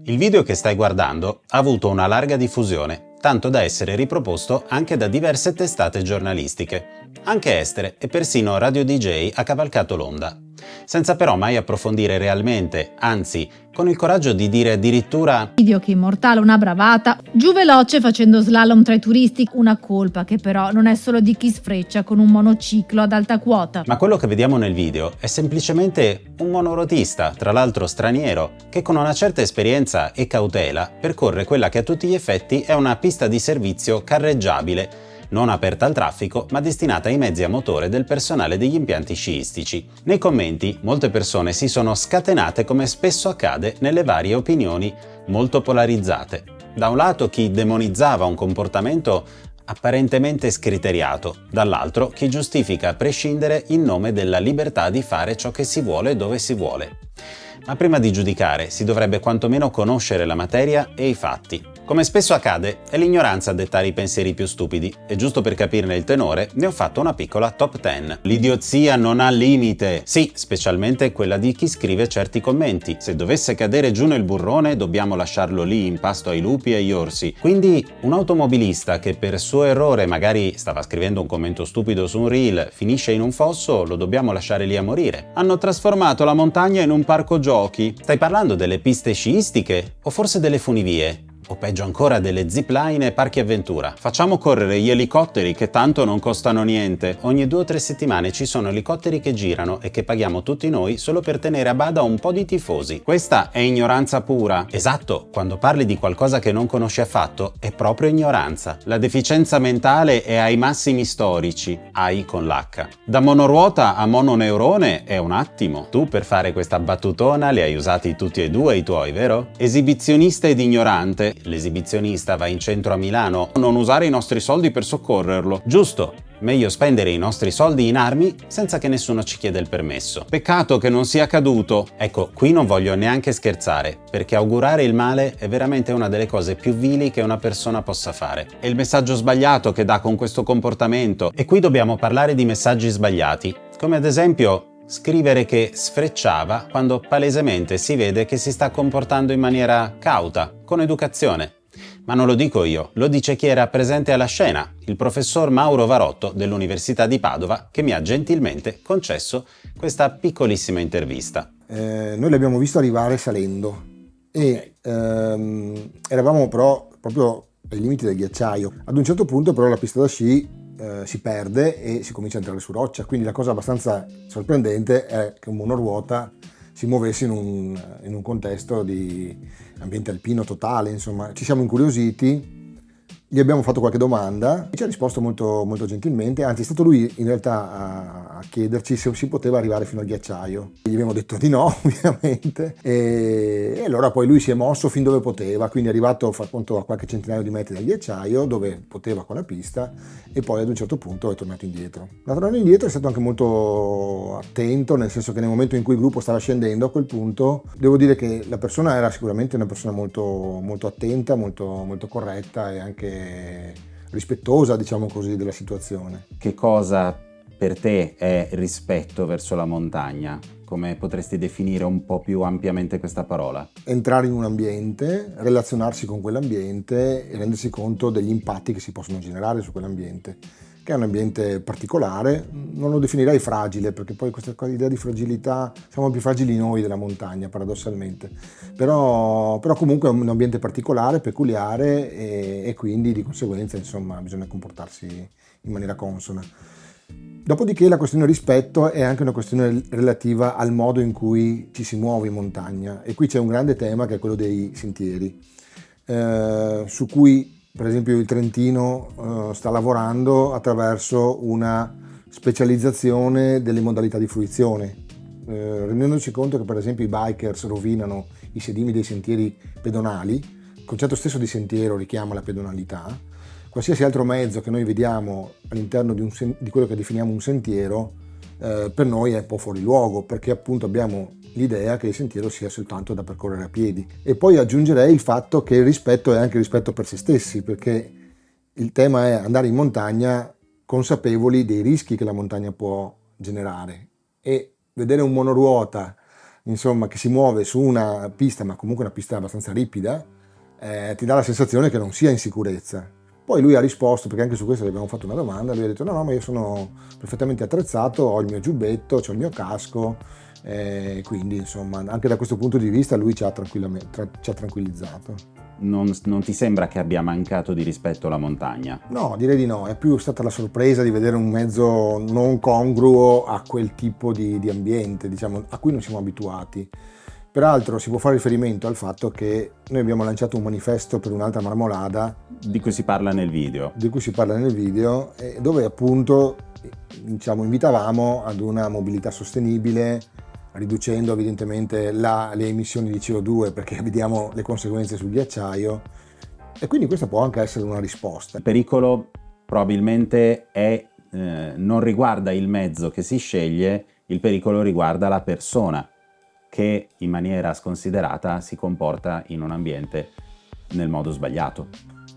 Il video che stai guardando ha avuto una larga diffusione, tanto da essere riproposto anche da diverse testate giornalistiche. Anche estere e persino Radio DJ ha cavalcato l'onda. Senza però mai approfondire realmente, anzi, con il coraggio di dire addirittura video che immortala una bravata, giù veloce facendo slalom tra i turisti, una colpa che però non è solo di chi sfreccia con un monociclo ad alta quota. Ma quello che vediamo nel video è semplicemente un monorotista, tra l'altro straniero, che con una certa esperienza e cautela percorre quella che a tutti gli effetti è una pista di servizio carreggiabile, non aperta al traffico, ma destinata ai mezzi a motore del personale degli impianti sciistici. Nei commenti, molte persone si sono scatenate come spesso accade nelle varie opinioni molto polarizzate. Da un lato chi demonizzava un comportamento apparentemente scriteriato, dall'altro chi giustifica a prescindere in nome della libertà di fare ciò che si vuole dove si vuole. Ma prima di giudicare si dovrebbe quantomeno conoscere la materia e i fatti. Come spesso accade, è l'ignoranza a dettare i pensieri più stupidi, e giusto per capirne il tenore, ne ho fatto una piccola top 10. L'idiozia non ha limite! Sì, specialmente quella di chi scrive certi commenti. Se dovesse cadere giù nel burrone, dobbiamo lasciarlo lì in pasto ai lupi e agli orsi. Quindi, un automobilista che per suo errore magari stava scrivendo un commento stupido su un reel, finisce in un fosso, lo dobbiamo lasciare lì a morire. Hanno trasformato la montagna in un parco giochi. Stai parlando delle piste sciistiche? O forse delle funivie? O peggio ancora delle zipline e parchi avventura. Facciamo correre gli elicotteri che tanto non costano niente. Ogni 2 o 3 settimane ci sono elicotteri che girano e che paghiamo tutti noi solo per tenere a bada un po' di tifosi. Questa è ignoranza pura. Esatto, quando parli di qualcosa che non conosci affatto è proprio ignoranza. La deficienza mentale è ai massimi storici, AI con l'H. Da monoruota a mononeurone è un attimo. Tu per fare questa battutona li hai usati tutti e due i tuoi, vero? Esibizionista ed ignorante. L'esibizionista va in centro a Milano, non usare i nostri soldi per soccorrerlo. Giusto, meglio spendere i nostri soldi in armi senza che nessuno ci chieda il permesso. Peccato che non sia accaduto. Ecco, qui non voglio neanche scherzare, perché augurare il male è veramente una delle cose più vili che una persona possa fare. È il messaggio sbagliato che dà con questo comportamento, e qui dobbiamo parlare di messaggi sbagliati, come ad esempio scrivere che sfrecciava quando palesemente si vede che si sta comportando in maniera cauta, con educazione. Ma non lo dico io, lo dice chi era presente alla scena, il professor Mauro Varotto dell'Università di Padova, che mi ha gentilmente concesso questa piccolissima intervista. Noi l'abbiamo visto arrivare salendo e eravamo però proprio ai limiti del ghiacciaio. Ad un certo punto però la pista da sci si perde e si comincia a entrare su roccia, quindi la cosa abbastanza sorprendente è che un monoruota si muovesse in un contesto di ambiente alpino totale. Insomma, ci siamo incuriositi, gli abbiamo fatto qualche domanda e ci ha risposto molto, molto gentilmente, anzi è stato lui in realtà a chiederci se si poteva arrivare fino al ghiacciaio. Gli abbiamo detto di no, ovviamente, e allora poi lui si è mosso fin dove poteva, quindi è arrivato a qualche centinaio di metri dal ghiacciaio, dove poteva con la pista, e poi ad un certo punto è tornato indietro. Ma tornando indietro è stato anche molto attento, nel senso che nel momento in cui il gruppo stava scendendo, a quel punto devo dire che la persona era sicuramente una persona molto, molto attenta, molto, molto corretta e anche rispettosa, diciamo così, della situazione. Che cosa per te è rispetto verso la montagna? Come potresti definire un po' più ampiamente questa parola? Entrare in un ambiente, relazionarsi con quell'ambiente e rendersi conto degli impatti che si possono generare su quell'ambiente, che è un ambiente particolare. Non lo definirei fragile, perché poi questa idea di fragilità, siamo più fragili noi della montagna paradossalmente, però comunque è un ambiente particolare, peculiare, e quindi di conseguenza insomma bisogna comportarsi in maniera consona. Dopodiché la questione rispetto è anche una questione relativa al modo in cui ci si muove in montagna, e qui c'è un grande tema che è quello dei sentieri, su cui per esempio il Trentino sta lavorando attraverso una specializzazione delle modalità di fruizione, rendendoci conto che per esempio i bikers rovinano i sedimi dei sentieri pedonali. Il concetto stesso di sentiero richiama la pedonalità. Qualsiasi altro mezzo che noi vediamo all'interno di quello che definiamo un sentiero, per noi è un po' fuori luogo, perché appunto abbiamo l'idea che il sentiero sia soltanto da percorrere a piedi. E poi aggiungerei il fatto che il rispetto è anche rispetto per se stessi, perché il tema è andare in montagna consapevoli dei rischi che la montagna può generare, e vedere un monoruota insomma, che si muove su una pista, ma comunque una pista abbastanza ripida, ti dà la sensazione che non sia in sicurezza. Poi lui ha risposto, perché anche su questo gli abbiamo fatto una domanda, lui ha detto no, ma io sono perfettamente attrezzato, ho il mio giubbetto, ho il mio casco, quindi insomma anche da questo punto di vista lui ci ha tranquillizzato. Non ti sembra che abbia mancato di rispetto alla montagna? No, direi di no, è più stata la sorpresa di vedere un mezzo non congruo a quel tipo di ambiente, diciamo, a cui non siamo abituati. Peraltro si può fare riferimento al fatto che noi abbiamo lanciato un manifesto per un'altra marmolada, Di cui si parla nel video. dove appunto, diciamo, invitavamo ad una mobilità sostenibile, riducendo evidentemente le emissioni di CO2 perché vediamo le conseguenze sul ghiacciaio, e quindi questa può anche essere una risposta. Il pericolo probabilmente non riguarda il mezzo che si sceglie, il pericolo riguarda la persona che in maniera sconsiderata si comporta in un ambiente nel modo sbagliato.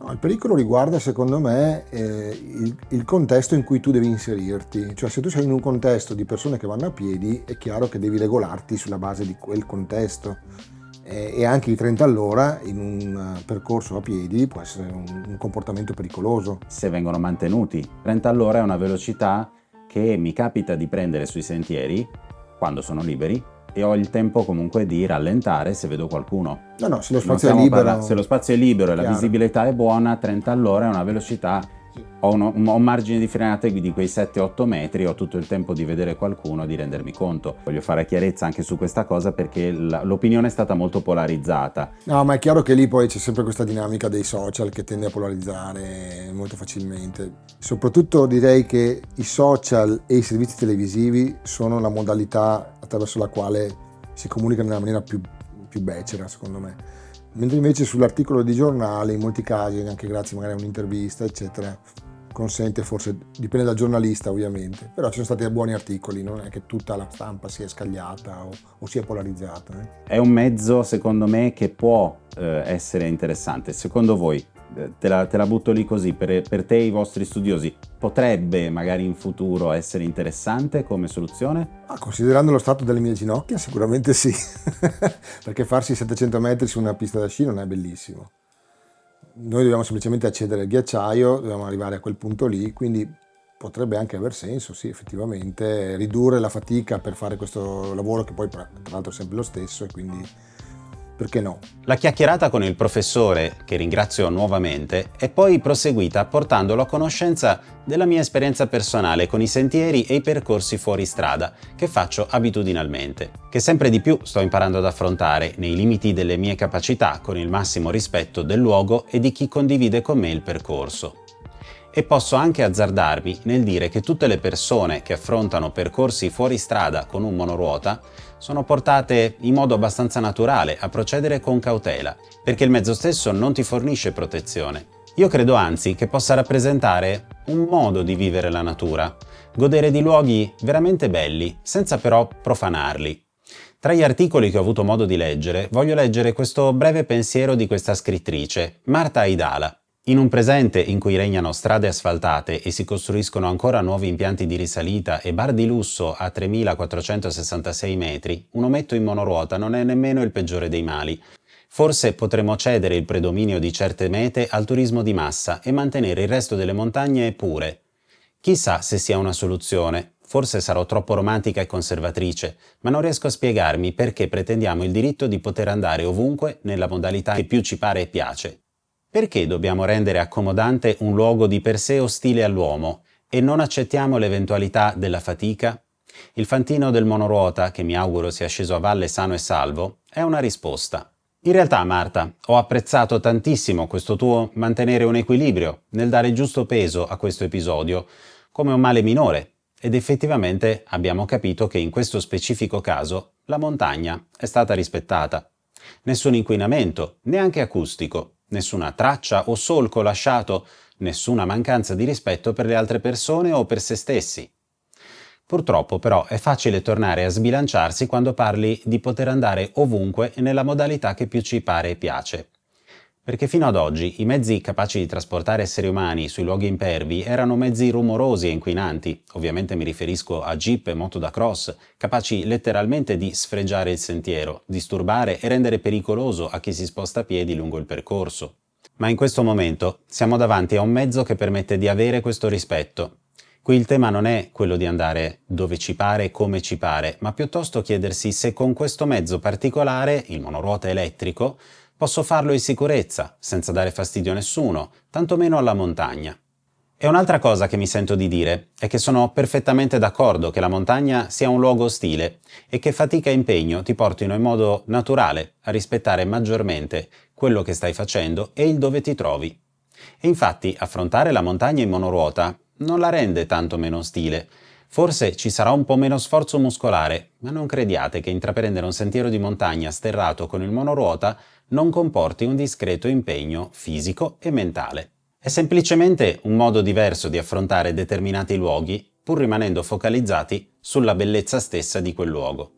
No, il pericolo riguarda, secondo me, il contesto in cui tu devi inserirti. Cioè, se tu sei in un contesto di persone che vanno a piedi, è chiaro che devi regolarti sulla base di quel contesto. E anche i 30 all'ora in un percorso a piedi può essere un comportamento pericoloso. Se vengono mantenuti, 30 all'ora è una velocità che mi capita di prendere sui sentieri quando sono liberi, e ho il tempo comunque di rallentare se vedo qualcuno. No, se lo spazio è libero. Se lo spazio è libero e chiaro. la visibilità è buona, 30 all'ora è una velocità. Sì. Ho un margine di frenata di quei 7-8 metri, ho tutto il tempo di vedere qualcuno, di rendermi conto. Voglio fare chiarezza anche su questa cosa perché l'opinione è stata molto polarizzata. No, ma è chiaro che lì poi c'è sempre questa dinamica dei social che tende a polarizzare molto facilmente. Soprattutto direi che i social e i servizi televisivi sono la modalità attraverso la quale si comunica nella maniera più becera, secondo me. Mentre invece sull'articolo di giornale, in molti casi, anche grazie magari a un'intervista, eccetera, consente, forse dipende dal giornalista ovviamente, però ci sono stati buoni articoli, non è che tutta la stampa sia scagliata o sia polarizzata. È un mezzo, secondo me, che può essere interessante. Secondo voi, te la butto lì così, per te e i vostri studiosi, potrebbe magari in futuro essere interessante come soluzione? Considerando lo stato delle mie ginocchia, sicuramente sì, perché farsi 700 metri su una pista da sci non è bellissimo. Noi dobbiamo semplicemente accedere al ghiacciaio, dobbiamo arrivare a quel punto lì, quindi potrebbe anche aver senso, sì, effettivamente, ridurre la fatica per fare questo lavoro che poi tra l'altro è sempre lo stesso, e quindi perché no? La chiacchierata con il professore, che ringrazio nuovamente, è poi proseguita portandolo a conoscenza della mia esperienza personale con i sentieri e i percorsi fuori strada che faccio abitudinalmente, che sempre di più sto imparando ad affrontare nei limiti delle mie capacità, con il massimo rispetto del luogo e di chi condivide con me il percorso. E posso anche azzardarmi nel dire che tutte le persone che affrontano percorsi fuori strada con un monoruota sono portate in modo abbastanza naturale a procedere con cautela, perché il mezzo stesso non ti fornisce protezione. Io credo anzi che possa rappresentare un modo di vivere la natura, godere di luoghi veramente belli, senza però profanarli. Tra gli articoli che ho avuto modo di leggere, voglio leggere questo breve pensiero di questa scrittrice, Marta Aidala. In un presente in cui regnano strade asfaltate e si costruiscono ancora nuovi impianti di risalita e bar di lusso a 3.466 metri, un ometto in monoruota non è nemmeno il peggiore dei mali. Forse potremmo cedere il predominio di certe mete al turismo di massa e mantenere il resto delle montagne pure. Chissà se sia una soluzione, forse sarò troppo romantica e conservatrice, ma non riesco a spiegarmi perché pretendiamo il diritto di poter andare ovunque nella modalità che più ci pare e piace. Perché dobbiamo rendere accomodante un luogo di per sé ostile all'uomo e non accettiamo l'eventualità della fatica? Il fantino del monoruota, che mi auguro sia sceso a valle sano e salvo, è una risposta. In realtà, Marta, ho apprezzato tantissimo questo tuo mantenere un equilibrio nel dare il giusto peso a questo episodio come un male minore, ed effettivamente abbiamo capito che in questo specifico caso la montagna è stata rispettata. Nessun inquinamento, neanche acustico. Nessuna traccia o solco lasciato, nessuna mancanza di rispetto per le altre persone o per se stessi. Purtroppo però è facile tornare a sbilanciarsi quando parli di poter andare ovunque nella modalità che più ci pare e piace. Perché fino ad oggi i mezzi capaci di trasportare esseri umani sui luoghi impervi erano mezzi rumorosi e inquinanti, ovviamente mi riferisco a jeep e moto da cross, capaci letteralmente di sfregiare il sentiero, disturbare e rendere pericoloso a chi si sposta a piedi lungo il percorso. Ma in questo momento siamo davanti a un mezzo che permette di avere questo rispetto. Qui il tema non è quello di andare dove ci pare e come ci pare, ma piuttosto chiedersi se con questo mezzo particolare, il monoruota elettrico, posso farlo in sicurezza, senza dare fastidio a nessuno, tantomeno alla montagna. E un'altra cosa che mi sento di dire è che sono perfettamente d'accordo che la montagna sia un luogo ostile e che fatica e impegno ti portino in modo naturale a rispettare maggiormente quello che stai facendo e il dove ti trovi. E infatti affrontare la montagna in monoruota non la rende tanto meno ostile. Forse ci sarà un po' meno sforzo muscolare, ma non crediate che intraprendere un sentiero di montagna sterrato con il monoruota non comporti un discreto impegno fisico e mentale. È semplicemente un modo diverso di affrontare determinati luoghi, pur rimanendo focalizzati sulla bellezza stessa di quel luogo.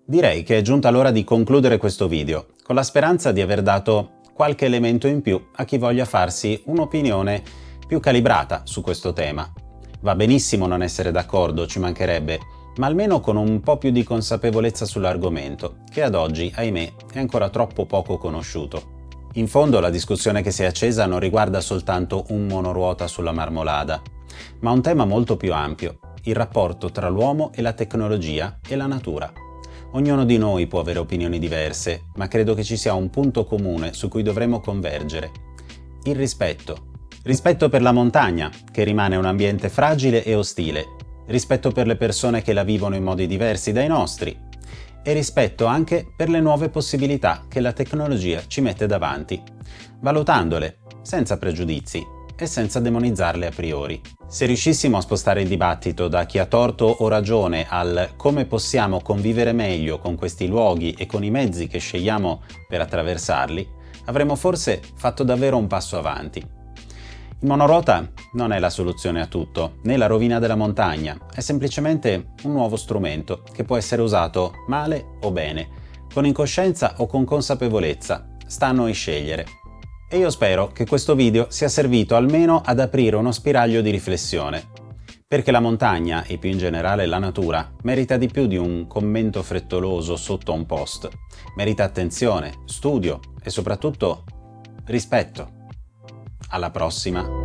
Direi che è giunta l'ora di concludere questo video, con la speranza di aver dato qualche elemento in più a chi voglia farsi un'opinione più calibrata su questo tema. Va benissimo non essere d'accordo, ci mancherebbe, ma almeno con un po' più di consapevolezza sull'argomento, che ad oggi, ahimè, è ancora troppo poco conosciuto. In fondo la discussione che si è accesa non riguarda soltanto un monoruota sulla Marmolada, ma un tema molto più ampio, il rapporto tra l'uomo e la tecnologia e la natura. Ognuno di noi può avere opinioni diverse, ma credo che ci sia un punto comune su cui dovremmo convergere: il rispetto. Rispetto per la montagna, che rimane un ambiente fragile e ostile, rispetto per le persone che la vivono in modi diversi dai nostri, e rispetto anche per le nuove possibilità che la tecnologia ci mette davanti, valutandole senza pregiudizi e senza demonizzarle a priori. Se riuscissimo a spostare il dibattito da chi ha torto o ragione al come possiamo convivere meglio con questi luoghi e con i mezzi che scegliamo per attraversarli, avremmo forse fatto davvero un passo avanti. Il monoruota non è la soluzione a tutto, né la rovina della montagna, è semplicemente un nuovo strumento che può essere usato male o bene, con incoscienza o con consapevolezza, sta a noi scegliere. E io spero che questo video sia servito almeno ad aprire uno spiraglio di riflessione, perché la montagna, e più in generale la natura, merita di più di un commento frettoloso sotto a un post. Merita attenzione, studio e soprattutto rispetto. Alla prossima!